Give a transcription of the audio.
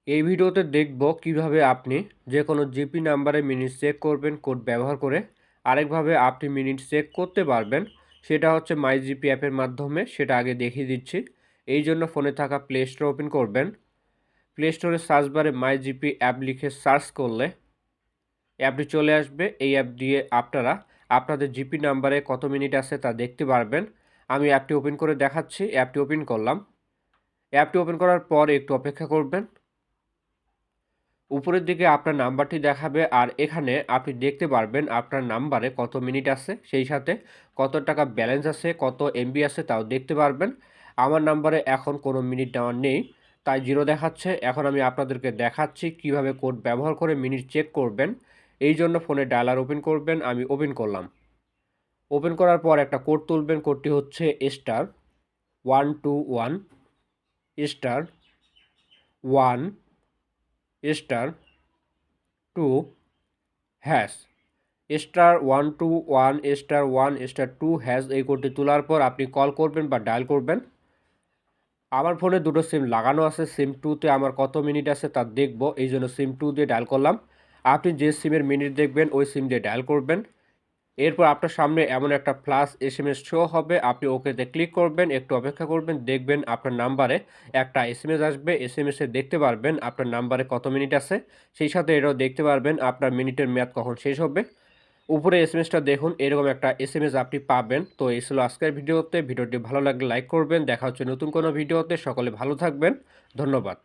এই ভিডিওতে দেখব কিভাবে আপনি যে কোনো জিপি নাম্বারে মিনিট চেক করবেন কোড ব্যবহার করে। আরেকভাবে আপনি মিনিট চেক করতে পারবেন, সেটা হচ্ছে মাই জিপি অ্যাপের মাধ্যমে। সেটা আগে দেখিয়ে দিচ্ছি। এই জন্য ফোনে থাকা প্লে স্টোর ওপেন করবেন। প্লে স্টোরে সার্চ বারে মাই জিপি অ্যাপ লিখে সার্চ করলে অ্যাপটি চলে আসবে। এই অ্যাপ দিয়ে আপনারা আপনাদের জিপি নাম্বারে কত মিনিট আছে তা দেখতে পারবেন। আমি অ্যাপটি ওপেন করে দেখাচ্ছি। অ্যাপটি ওপেন করলাম। অ্যাপটি ওপেন করার পর একটু অপেক্ষা করবেন। উপরের দিকে আপনার নাম্বারটি দেখাবে, আর এখানে আপনি দেখতে পারবেন আপনার নাম্বারে কত মিনিট আছে, সেই সাথে কত টাকা ব্যালেন্স আছে, কত এমবি আছে তাও দেখতে পারবেন। আমার নাম্বারে এখন কোনো মিনিট নেওয়া নেই, তাই জিরো দেখাচ্ছে। এখন আমি আপনাদেরকে দেখাচ্ছি কিভাবে কোড ব্যবহার করে মিনিট চেক করবেন। এই জন্য ফোনে ডায়ালার ওপেন করবেন। আমি ওপেন করলাম। ওপেন করার পর একটা কোড তুলবেন। কোডটি হচ্ছে *121*1 *2# *121*1*2# এই কোডটি তোলার পর আপনি কল করবেন বা ডায়াল করবেন। আমার ফোনে দুটো সিম লাগানো আছে। সিম 2তে আমার কত মিনিট আছে তা দেখব, এই জন্য সিম 2 দিয়ে ডায়াল করলাম। আপনি যে সিমের মিনিট দেখবেন ওই সিম দিয়ে ডায়াল করবেন। এরপর আপনার সামনে এমন একটা প্লাস SMS শো হবে, আপনি ওকেতে ক্লিক করবেন, একটু অপেক্ষা করবেন, দেখবেন আপনার নাম্বারে একটা SMS আসবে। SMS-এ দেখতে পারবেন আপনার নাম্বারে কত মিনিট আছে, সেই সাথে এটাও দেখতে পারবেন আপনার মিনিটের মেয়াদ কখন শেষ হবে। উপরে SMS-টা দেখুন, এরকম একটা SMS আপনি পাবেন। তো এই ছিল আজকের ভিডিওতে। ভিডিওটি ভালো লাগলে লাইক করবেন। দেখা হচ্ছে নতুন কোনো ভিডিওতে। সকলে ভালো থাকবেন। ধন্যবাদ।